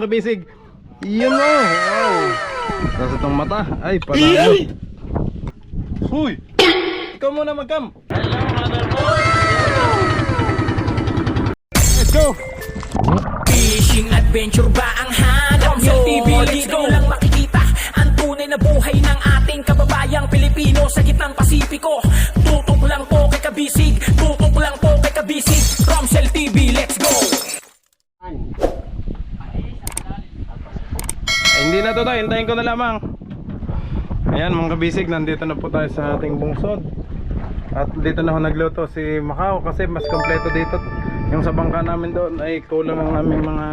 Kabisig. Yun o. Wow. Tapos itong mata. Ay, panalo. Huy. Ikaw muna mag-cam. Let's go. Fishing adventure ba ang hanap nyo? TV, let's go lang makikita ang tunay na buhay ng ating kababayang Pilipino sa gitnang Pasipiko. Tutok lang po kay Kabisig, tutok lang po kay Kabisig. Romsel TV, let's go. Hindi na to tayo, hintayin ko na lamang. Ayan mga kabisig, nandito na po tayo sa ating bungsod. At dito na ako nagluto si Macau kasi mas kompleto dito. Yung sa bangka namin doon ay kulang ang aming mga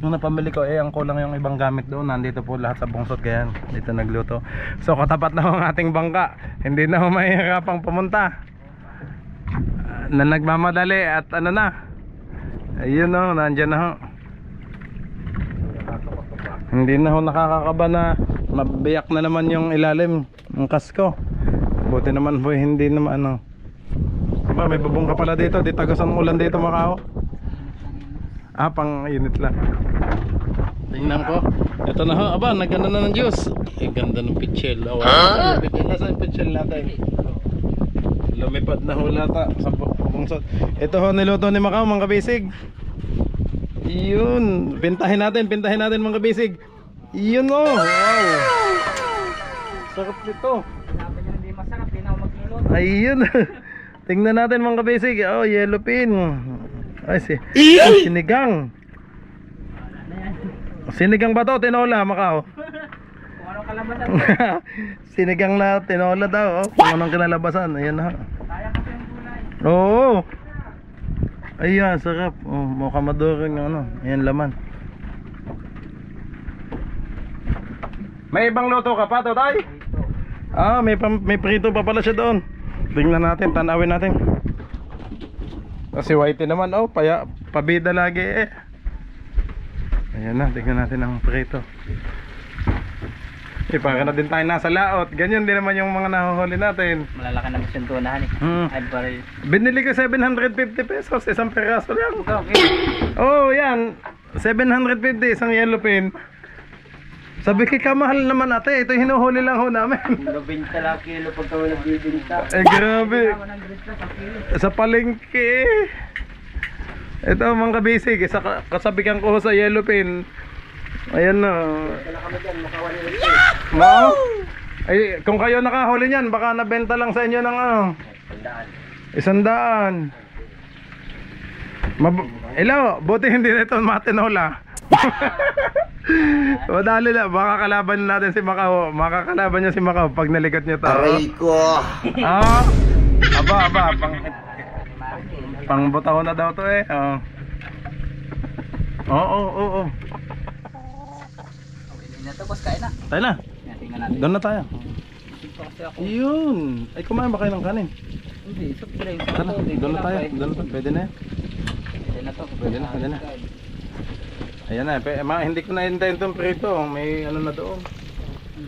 yung napamili ko ang kulang yung ibang gamit doon. Nandito po lahat sa bungsod kaya dito nagluto. So katapat na ang ating bangka. Hindi na ako mahihirapang pumunta. Na nagmamadali at ano na. Ayun o, nandyan na ho. Hindi na ho nakakakaba na mabiyak na naman yung ilalim ng kasko. Buti naman po hindi naman ano. Aba, may bubong ka pala dito. Di tagas ang ulan dito Macau. Pang unit lang. Tingnan ko. Ito na ho. Aba, naganda na ng juice. Ganda ng pichel. Nasa yung pichel natin. Lumipad na ho lata sa bungsod. Ito ho niluto ni Macau mga kabisig. Yun, pintahin natin mga kabisig. Yun o, wow. Sarap nito. Hindi masarap, di na ako magluluto. Ayun. Tingnan natin mga kabisig. Oh, yellow pin. Ay, sinigang. Sinigang ba to? Tinola, Macau. Kung anong kalabasan. Sinigang na tinola daw. Kung anong kinalabasan. Ayan na. Kaya kasi yung gulay. Oo. Ayan, sarap. Oh, mukha maduring ano. Ayan laman. May ibang luto ka pa, Today? May prito pa pala siya doon. Tingnan natin, tanawin natin. Kasi whitey naman, pabida lagi eh. Ayan na, tingnan natin ang prito. Para na din tayo nasa laot. Ganyan din naman yung mga nahuhuli natin. Malalaki na mas yung tunahan eh. Ay, pare. Binili ko 750 pesos, isang peraso lang. Okay. Oh, yan. 750 isang yellow pin. Sabi ko, kamahal naman ate. Ito hinuhuli lang ho namin. 20 lang kilo pagka wala bibinta. Grabe. Sa palengke. Ito mga kabisig. Kasabikan ko ho sa yellow pin. Ayan na. No? Ay, kung kayo nakahuli niyan, baka nabenta lang sa inyo ng ano? 100. Ilaw, buti hindi na ito matinola. Madali lang, baka kalaban natin si Macau. Makakalaban niya si Macau pag nalikat niyo to. Aray ko. Aba, pang butaw na daw to eh. Oo. Ito, boss, kain na. Tayo na. Tingnan natin. Doon na tayo. Ito kasi ako. Yun. Ay, kumain ba kayo ng kanin? Hindi, so pala yung Tara, doon na tayo. Pwede na yan. Pwede na to. Pwede na. Ayan na. Hindi ko na hintayin itong prito. May ano na doon.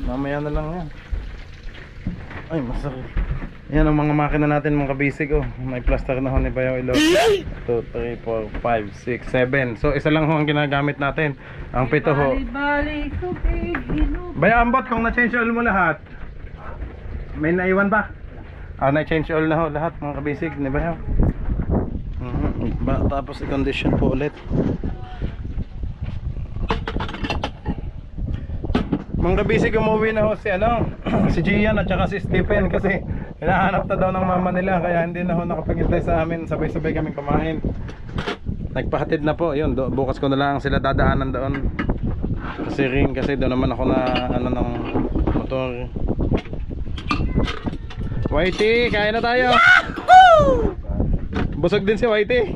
Mamaya na lang yan. Ay, masakit. Ayan ang mga makina natin mga kabisig. May plaster na ho ni Bayaw Ilo. 2, 3, 4, 5, 6, 7. So isa lang ho ang ginagamit natin. Ang pito ho. Baya ambot kung na-change oil mo lahat. May naiwan ba? Na-change oil na ho lahat mga kabisig ni Bayaw. Tapos i-condition po ulit. Mga kabisig, umuwi na ho si si Gian at saka si Stephen kasi hinahanap na daw ng mama nila kaya hindi na ho nakapagintay sa amin. Sabay-sabay kaming kumain. Nagpahatid na po. Yun, bukas ko na lang sila dadaanan doon. Kasi doon naman ako na ng motor. Whitey, kain na tayo. Yahoo! Busog din si Whitey.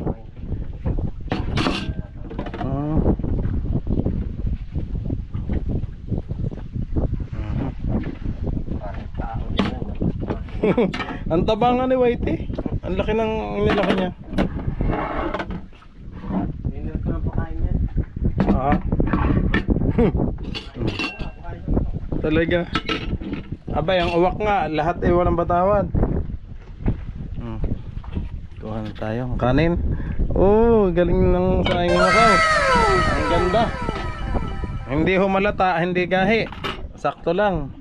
Ang taba nga ni Whitey. Ang laki ng nilaki niya. Talaga. Abay, ang uwak nga, lahat ay walang batawad. Kuha na tayo. Kanin. Oh, galing ng saing Macau. Ang Ganda. Hindi humalata, hindi gahi. Sakto lang.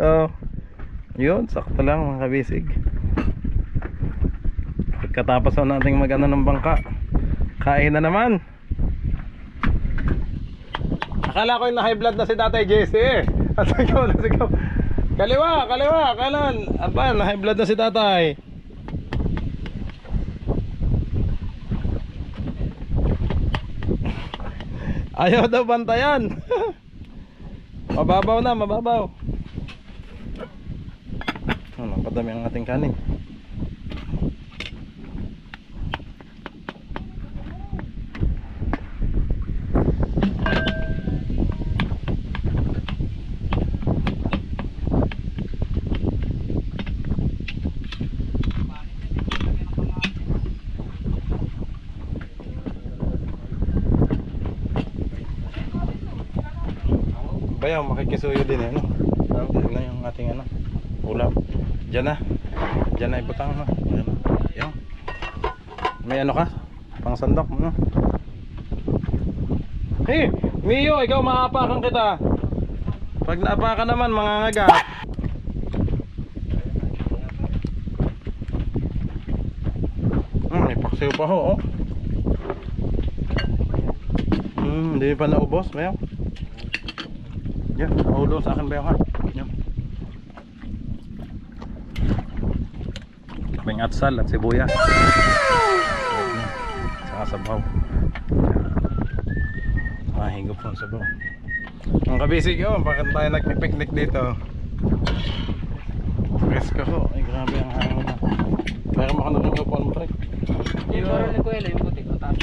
So, yun, sakto lang mga kabisig. Pagkatapos na nating magano ng bangka, kain na naman. Akala ko yung na high blood na si Tatay Jesse eh. Sigaw na sigaw. Kaliwa, kaliwa, kanan. Aba, na high blood na si Tatay. Ayaw daw bantayan. Mababaw na, mababaw. Napadami ang ating kanin. Bayaw, makikisuyo din eh, no? Yan na yung ating ano, ulam. Diyan na. Diyan na ibutang mo. Yan. Yan. May ano ka? Pang sandok mo, no? Hey, Mio, ikaw maapakan kita. Pag naapakan naman, mangangagat. May paksiw pa ho, oh. Hindi pa naubos, Bayaw. Yan, ulo sa akin Bayaw ha. Yan. May atsal at sibuyas. Saka sabaw. Mahigop ng sabaw. Ang kabisig yun, bakit tayo nagpipiknik dito? Presko ho. Ay grabe ang hangin na. Kaya maka nakinupuan mo pre. Yung parang nagkuwela yung puti ko taas.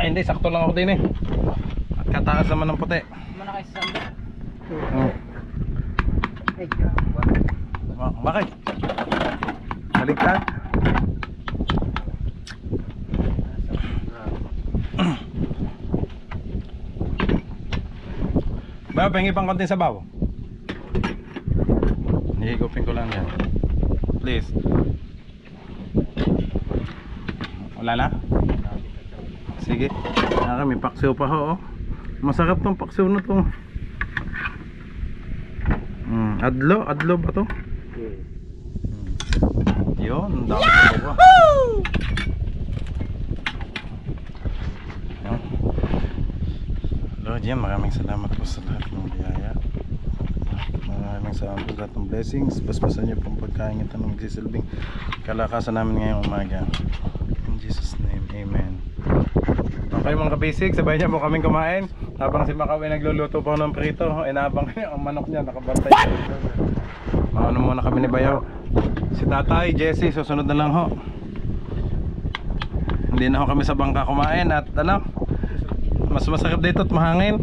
Hindi, sakto lang ako din eh. At kataas naman ng puti. Mana kayo sa sanda? Ay, bakit? Baligtad? Bayaw, pengi pang konting sabaw. Hihigupin ko lang yan. Please. Wala na? Sige. May paksiw pa ho, oh. Masarap tong paksiw na to. Adlo ba to? Yun, dami ko ba? Lord, yan, maraming salamat po sa lahat ng biyaya. Maraming salamat po sa lahat ng blessings. Basbasan niyo pong pagkain ito ng magsisilbing kalakasan namin ngayong umaga. In Jesus name, amen. Okay mga kabisig, sabay niya po kaming kumain. Habang si Macau ay nagluluto po ng prito, inabang niya ang manok niya, nakabantay. Maano muna kami ni Bayaw. Si Tatay, Jesse, susunod na lang ho. Hindi na ho kami sa bangka kumain at ano, mas masarap dito at mahangin.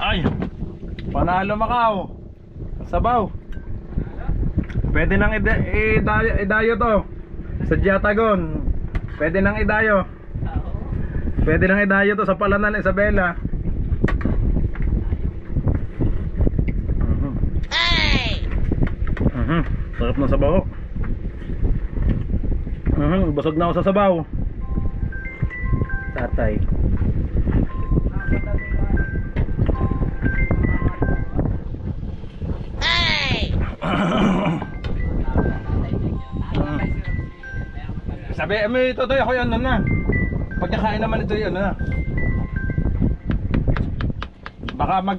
Ay, panalo Macau. Sabaw. Pwede nang idayo to sa Diatagon. Pwede nang idayo. Pwede nang idayo to sa Palanan Isabela. Sarap ng sabaw. Busog na ako sa sabaw. Tatay. Sabi, may tutoy ako yan na. Pagkakain naman ito yun na. Baka mag...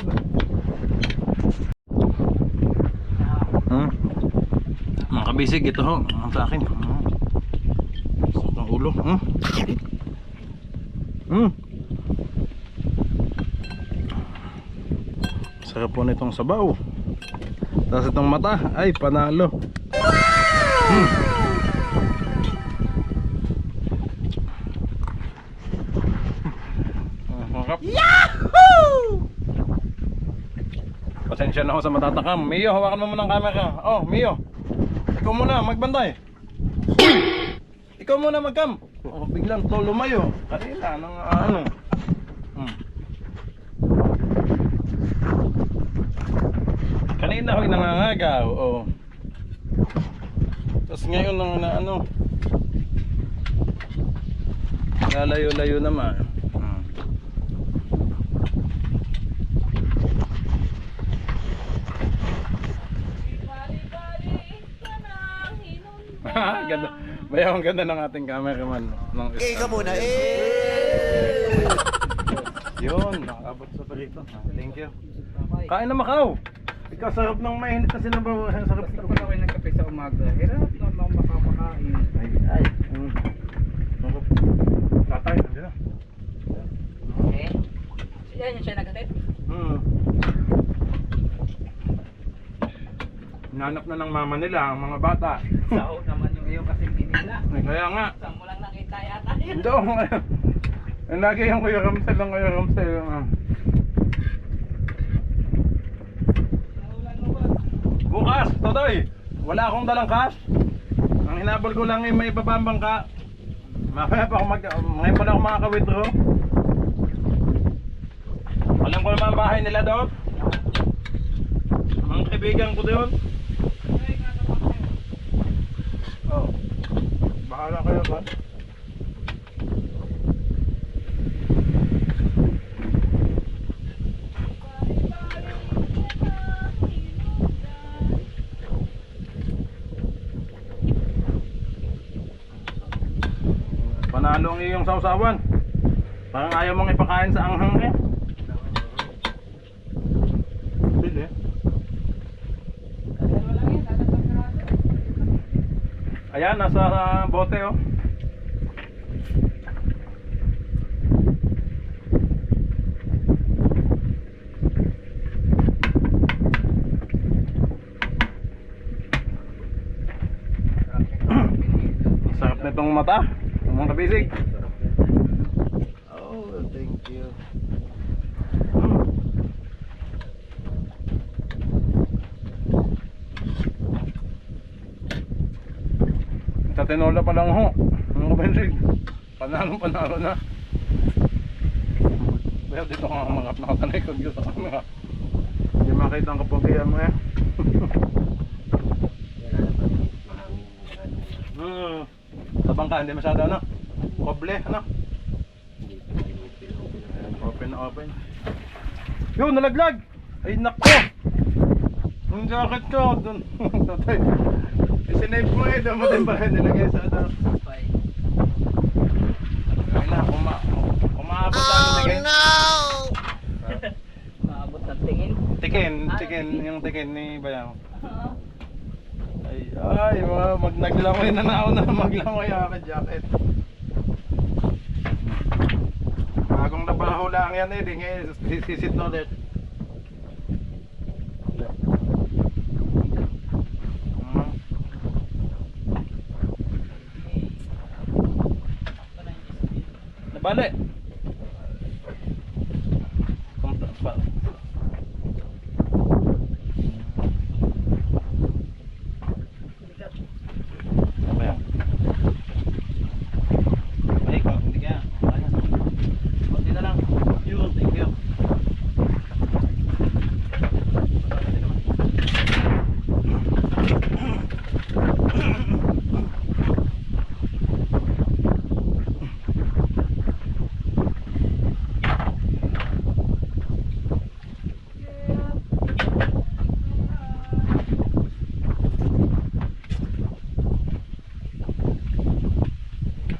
Mga kabisig, ito ho. Ang sa akin. Sakit ng ulo. Sarap po nitong sabaw. Tapos itong mata, ay panalo. Yahoo! Pasensya na ako sa matatakam. Mio, hawakan mo muna ang camera. Oh, Mio. Ikaw muna, magbantay. Ikaw muna magcam. Oh, biglang to lumayo. Kanina, nang ano. Kanina ako'y nangangagaw. Oh. Tapos ngayon nang ano. Lalayo-layo naman. Ganda. Bayaw, ang ganda ng ating cameraman. Eh, ka muna, Yun, nakakabot sa palito. Thank you. Kain na Macau. Ikaw sarap ng mainit na sinabaw. Sarap Basta pag ako'y nagkape sa umaga, hirap na makapakain. Ay. Sarap. Latay, nandiyan na. Eh? Yan yung siya nagkatid? Hinanap na ng mama nila ang mga bata. Sao naman yung iyong kasing nila. Kaya nga. Saan mo lang nakita yata yun? Hindi ako ngayon. Lagi yung Kuya Ramsel lang, Kuya Ramsel. Bukas, Totoy. Wala akong dalang cash. Ang hinabol ko lang ay may babambang ka. Mamaya pa ako ngayon pa lang ako makaka-withdraw. Alam ko naman ang bahay nila doon. Mga kaibigan ko doon. Oh. Bahala kayo ba? Panalo ang iyong sausawan. Parang ayaw mong ipakain sa anghang eh. Pili. Ayan, nasa bote oh. Sarap nitong mata. Mga kabisig. Oh, thank you. Sa tinola pa lang ho. Mga kabisig. Panalo na. Pero dito ka mga nakatanay ko sa camera. Hindi makita ang kapagian mo eh. Tabang ka, hindi masyado ano? Koble, ano? Open. Yun, nalaglag! Ay, nako! Yung jacket ko, dun. Tatay. Isinave mo eh, doon mo din pala nilagay sa ano. Ay na, umaabot na ano tingin. Maabot ng tingin. Tikin, yung tikin ni Bayaw. Ay, naglangoy na ako na maglangoy ako jacket. Bagong nabaho lang yan eh, di ngayon sisit na ulit. Nabali.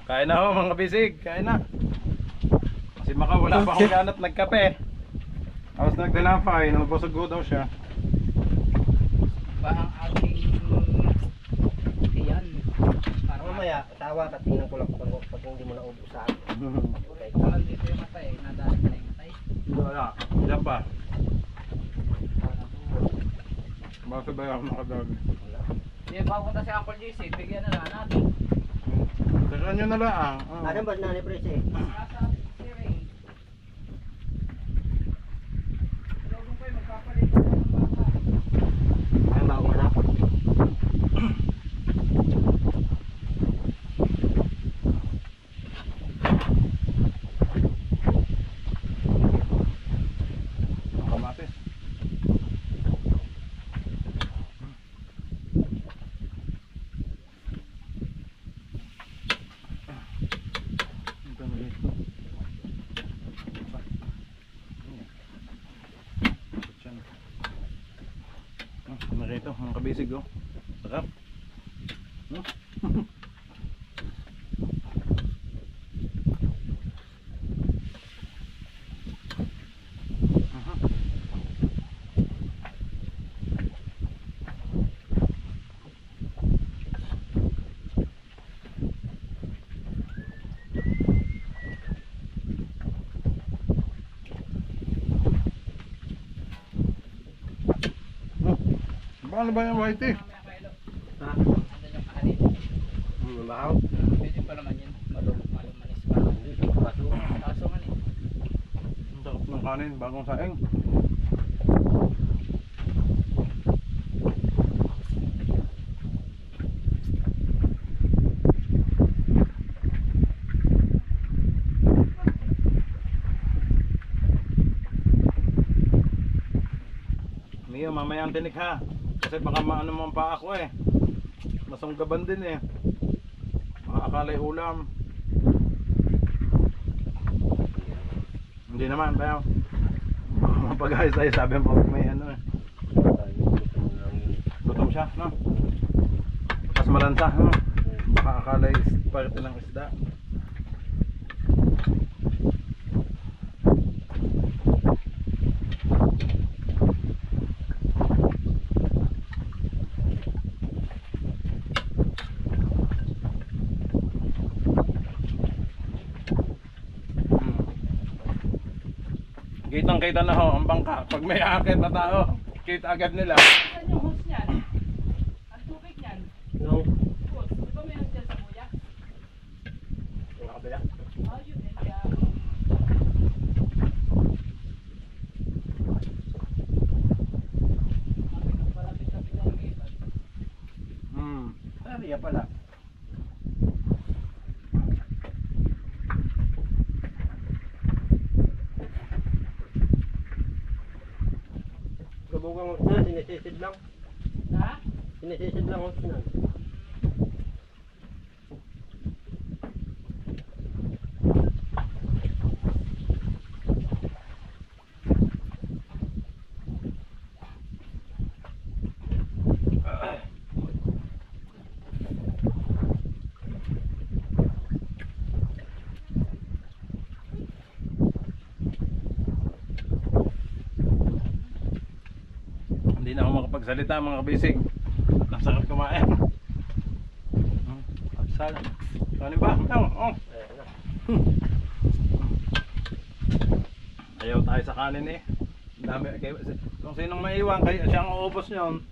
Kain na ho mga bisig, kain na. Si Maka wala pa akong ganat nagkape. Tapos nagdalafay, nabusog ko daw siya. Pa ang ating tiyan. Para Mamaya, tawa ka, tingnan ko lang pag hindi mo na ubusan. Okay. Kalan dito yung matay, nadaan na yung matay. Wala, yan pa. Bakit ba yung makadog? Hindi, papunta si Uncle JC, bigyan na lang natin. Tara nyo na lang. Ano ba na ni Prese? Nasa steering. Logong ko yung magpapalit ng bata. Ay, bago na. Kamatis. Ito na. dito, mga kabisig oh. Sarap. No? Paano ba yung whitey? Ha? Andun yung kanin. Mabahaw. Pwede pa naman yun. Malumanis pa. Hindi, kaso. Kaso man eh. Ang sarap ng kanin, bagong saing. Mio, mamaya ang tinik ha. Kasi baka maano mo pa ako eh. Masunggaban din eh. Makakalay ulam. Hindi naman, bayaw. Mapag-ayos tayo, sabi mo may ano eh. Lutom siya, no? Mas malansa, no? Baka akalay parte ng isda. Kitang kita na ho ang bangka. Pag may akit na tao, kita agad nila. Saan yung hose niyan? Ang tubig niyan? No. Hose. Di ba meron dyan sa kuya? Yung kabila. Oh, yun eh. Kaya... Palapit-lapit na yung iba. Ariya pala. Gabungang husnan, sinisisid lang. Ha? Sinisisid lang husnan. Hindi na ako makapagsalita mga kabisig. Ang sarap kumain. Absal. Ano ba? Oh. Ayan na. Ayaw tayo sa kanin eh. Dami, kung sinong maiwan, kaya siyang uubos nyon.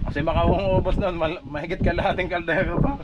Kasi makawang uubos nun, mahigit kalahating kaldero pa.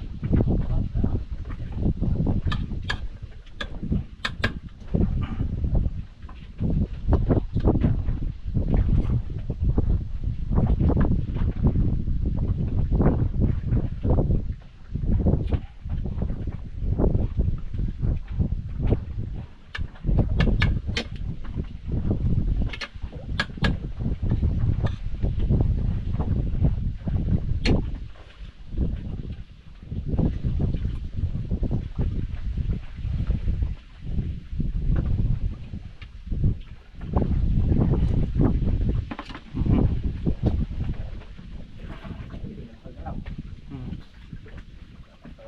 Sarap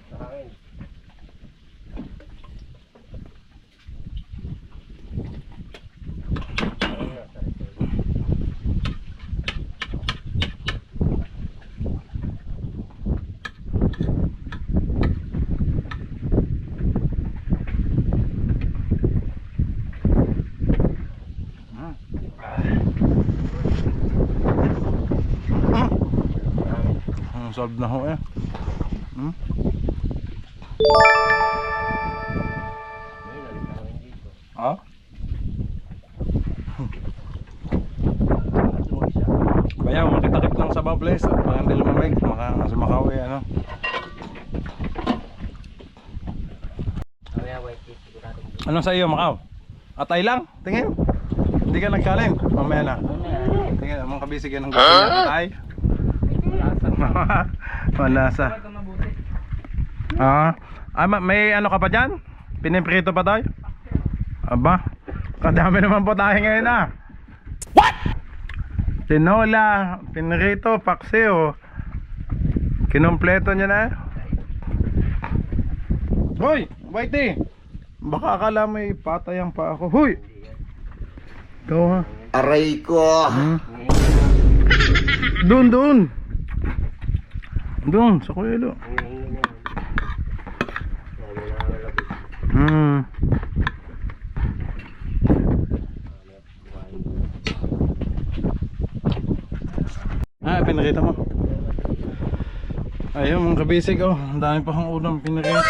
sa hangin. Ayan na, sarap. Solve na ho eh. May nalitangan dito. Ah? At mo isa. Bayaw, makitakip lang sa bawang place. Parang hindi lumamig. Makawi ano. Mamaya white tea, siguradong buo. Ano sa iyo, Macau? Atay lang? Tingin. Hindi ka nagkaling. Mamaya na. Tingin, ang mga kabisig yan ang gusto niya. Atay. Malasa. Ah, may ano ka pa dyan? Piniprito pa tayo? Aba, kadami naman po tayo ngayon ah. What? tinola, pinrito, pakseo. Kinompleto niya na. Hoy, Whitey! Baka akala may patayang pa ako. Hoy! Ikaw ha. Aray ko. Doon. Doon, sa kuelo. Pinakita mo. Ayun mga kabisig, oh, ang dami pa kang ulam pinakita.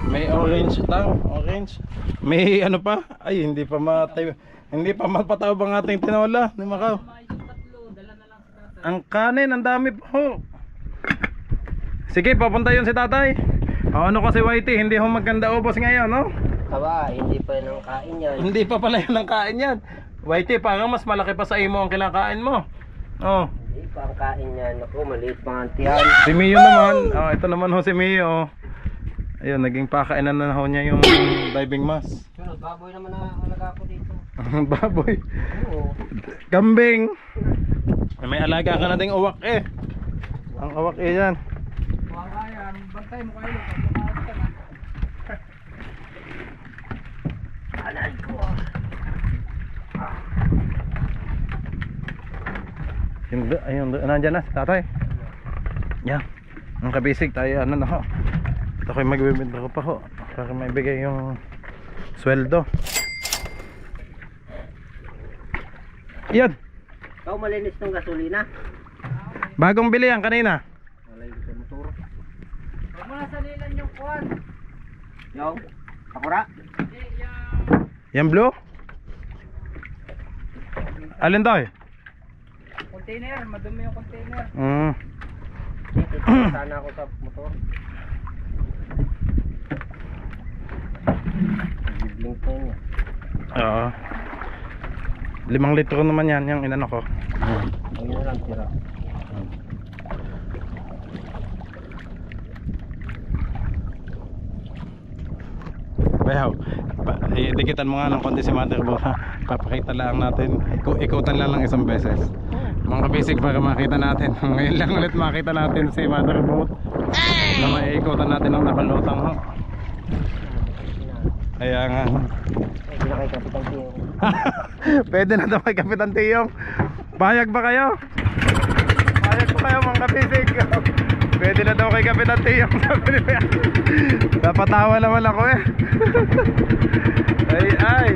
May orange daw, orange. May ano pa? Ay, hindi pa mapataw ang ating tinola ni Macau. Ang kanin, ang dami pa ho. Sige, papunta yun si tatay. Ano kasi Whitey, hindi ho maganda ubos ngayon, no? Aba, hindi pa yun ang kain yan. Hindi pa pala yun ang kain yan. Whitey, parang mas malaki pa sa imo ang kinakain mo. Oh. Hindi pa ang kain yan. Ako, maliit pang antihan. Si Mio naman, ito naman ho si Mio. Ayun, naging pakainan na ho niya yung diving mask. Baboy naman ang alaga ko dito. Baboy. Oo. Kambing. May alaga ka na ding uwak eh. Ang uwak eh yan. Wala yan. Bantay mo kayo. Alay ko. Ayun, nandyan na si tatay. Yan. Ang kabisig tayo, ano na ho. Ito ko'y magbibintro pa ho. Para maibigay yung sweldo. Yan. Ikaw malinis ng gasolina. Bagong bili yan kanina. Alay ko sa motor. Huwag mo na salilan yung kuwan. Yung, akura. Yan blue? Alin daw eh? Container. Madumi yung container. Dito sana ako sa motor. Bibling ko niya. Oo. 5 litro naman yan, yung inano ko. Ayun na lang tira. Bayaw, dikitan mo nga ng konti si Mother Bo. Papakita lang natin, ikutan lang isang beses. Mga kabisig para makita natin. Ngayon lang ulit makita natin si Mother Bo na maiikutan natin ng nakalutang ho. Kaya nga. Hindi na kay Kapitan Tiyong. Pwede na daw kay Kapitan Tiyong. Payag ba kayo? Payag ba kayo mga kabisig? Pwede na daw kay Kapitan Tiyong. Sabi nila. Napatawa naman ako eh. Ay.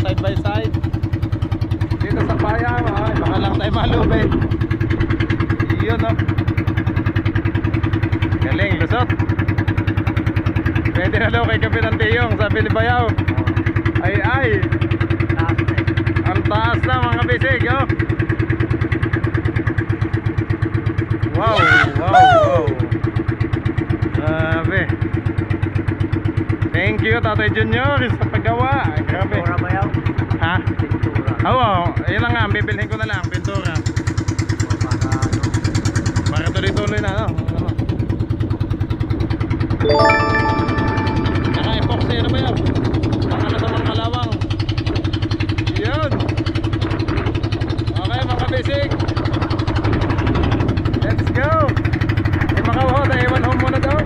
Side by side dito sa Payam, baka lang tayo malubid. Yun o, galing, lusot. Pwede na daw kay Kapitan Tiyong, sabi ni Bayaw. Ay ang taas na mga kabisig oh. Wow. Grabe. Thank you Tatay Junior sa paggawa. Grabe. Pintura ba yaw? Ha? Pintura. Oo, yun lang nga, bibilhin ko na lang, pintura. Para tuloy-tuloy na, no? Naka-epoxy, ano ba yan? Baka na sa mga kalawang. Yun. Okay, mga kabisig. Let's go. May makawaho, naiwan home muna daw.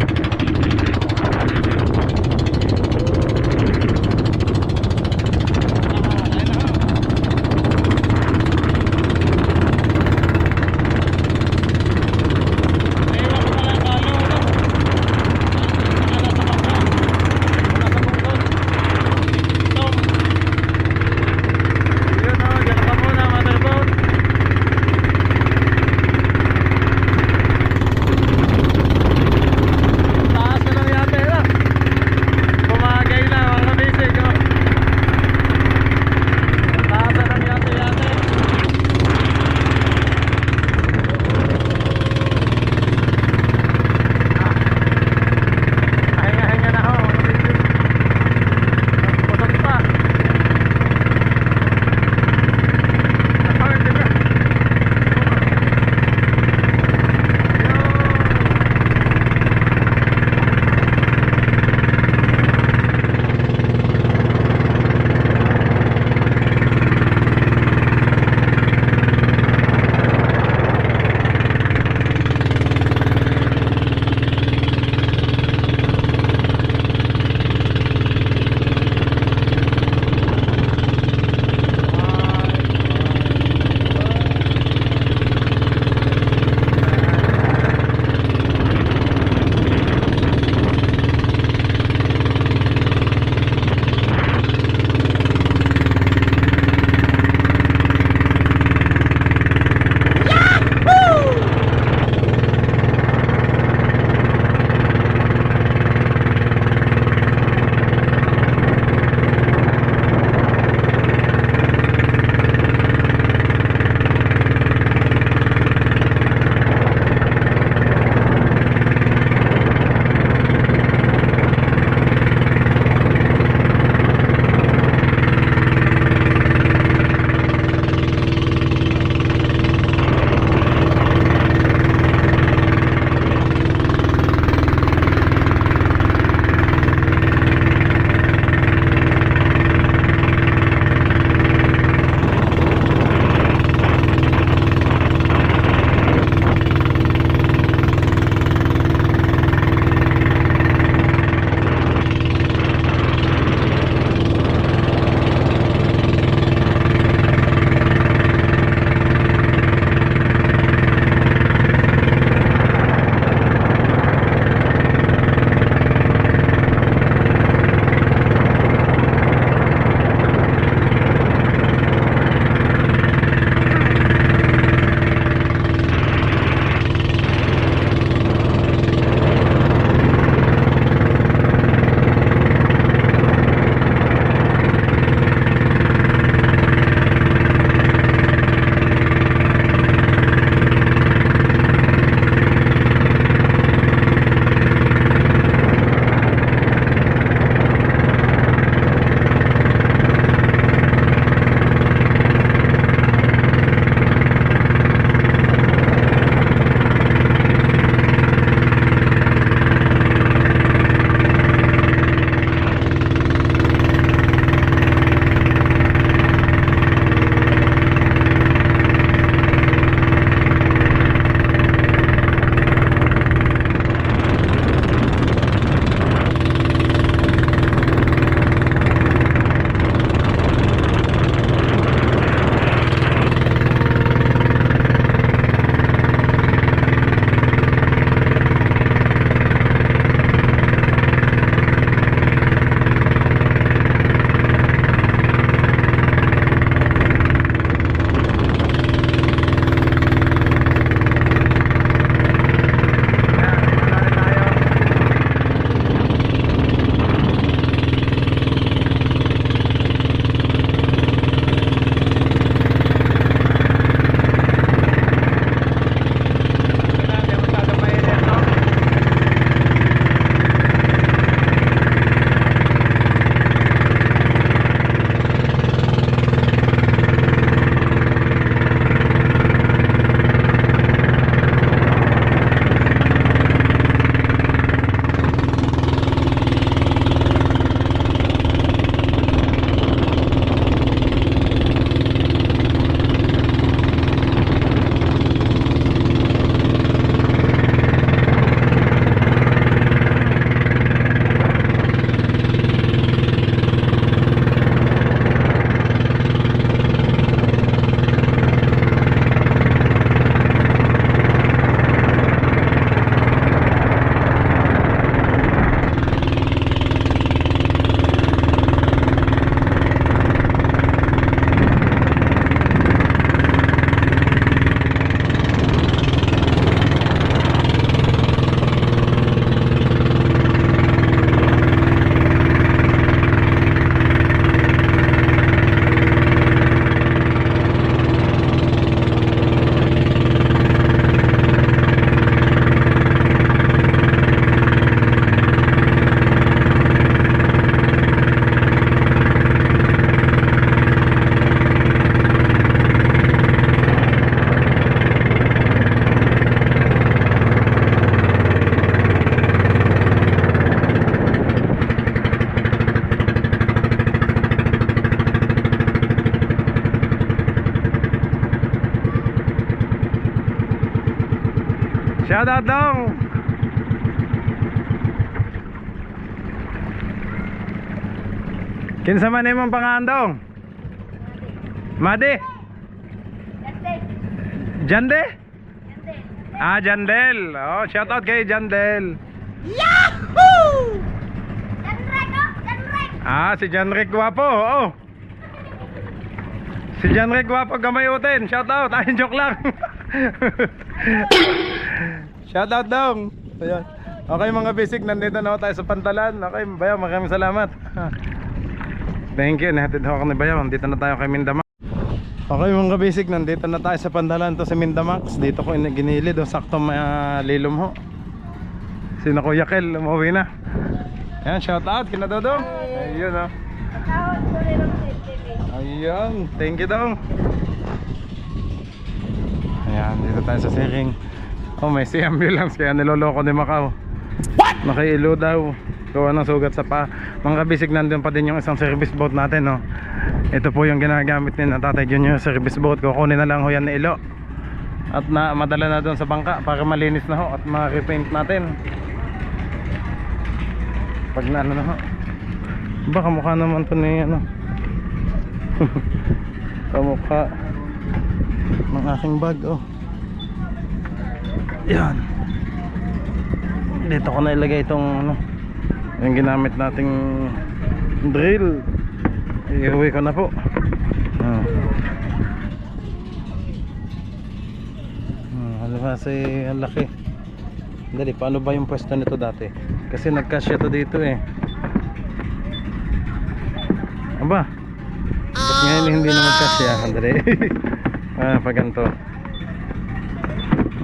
Shout out dong. Kinsa man imong pangalan dong? Madi? Jande? Ah, Jandel. Oh, shout out kay Jandel. Yahoo! Janrek, oh! Janrek! Ah, si Janrick Guapo. Oh. Si Janrick Guapo gamay utin. Shout out. Ay, joke lang. Shout out dong. Ayan. Okay mga basic, nandito na ako tayo sa Pantalan. Okay, Bayaw, maraming salamat. Thank you. Nahatid ako ni Bayaw. Dito na tayo kay Mindamax. Okay mga basic, nandito na tayo sa Pantalan. To si Mindamax. Dito ko ginilid. Sakto lilom ho. Sino Kuya Kel, umuwi na. Ayan, shout out kina Dodong. Ayun oh. Ayun, thank you dong. Ayan, dito tayo sa Siring. Oh, may si ambulance kaya niloloko ni Macau. What? Nakailo daw. Gawa ng sugat sa pa. Mga kabisig, nandun pa din yung isang service boat natin, no. Ito po yung ginagamit ni Tatay Junior service boat. Kukunin na lang ho yan na ilo. At madala na doon sa bangka para malinis na ho at ma-repaint natin. Pag na ano na ho. Baka mukha naman to ni ano. Kamukha ng aking bag, oh. Yan. Dito ko na ilagay itong ano, yung ginamit nating drill. Iuwi ko na po. Ano kasi ang laki. Dali, paano ba yung pwesto nito dati? Kasi nagkasya to dito eh. Aba, ba't ngayon hindi na magkasya? Dali. Pag ganito.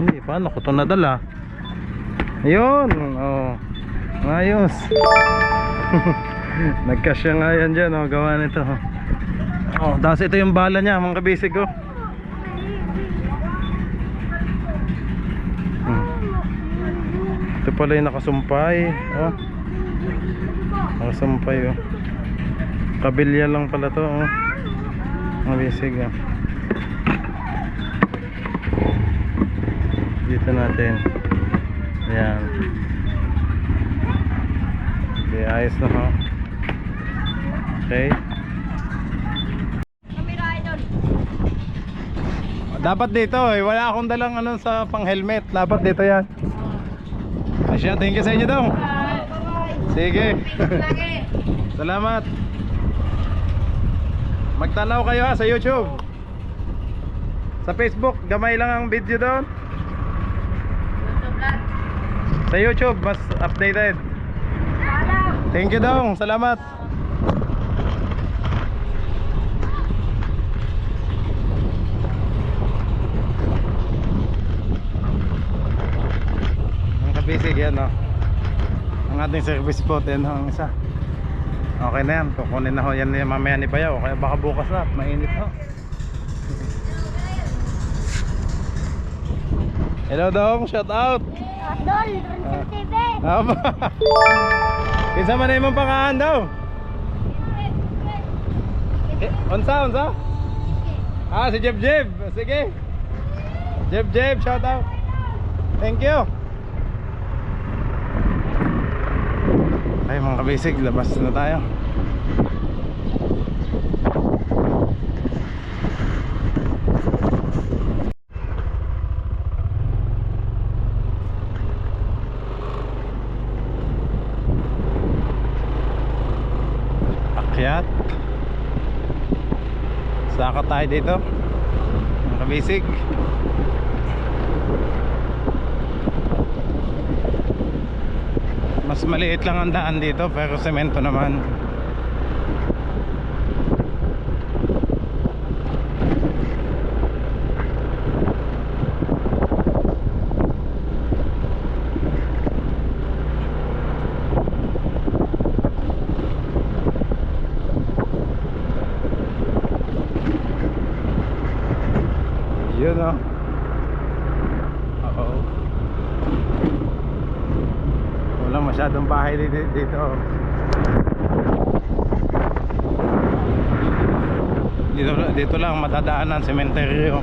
Hindi, paano ko ito nadala? Ayun, oh. Ayos. Nagkasya nga yan dyan, oh. Gawa nito, oh. Tapos ito yung bala niya, mga kabisig ko. Ito pala yung nakasumpay, oh. Nakasumpay, oh. Kabilya lang pala to, oh. Mga kabisig, oh. Dito natin. Ayan. Okay, ayos na ho. Okay. Dapat dito eh. Wala akong dalang ano sa pang helmet. Dapat dito yan. Asya, thank you sa inyo daw. Sige. Salamat. Magtanaw kayo ha sa YouTube. Sa Facebook, gamay lang ang video doon. Sa YouTube, mas updated. Thank you dong, salamat. Ang kabisig yan, no? Ang ating service boat yan, ang isa. Okay na yan, kukunin na ho yan mamaya ni Bayaw. Kaya baka bukas na, mainit ho. Hello dong, shout out. Dol, Ronald TV. Aba. Kinsa man imong pangalan daw? Unsa? Ah, si Jeb. Sige. Jeb, shout out. Thank you. Ay mga kabisig, labas na tayo. Akyat. Saka tayo dito. Mga kabisig. Mas maliit lang ang daan dito pero semento naman. Yun o. Walang masyadong bahay dito. Dito lang madadaanan sementeryo.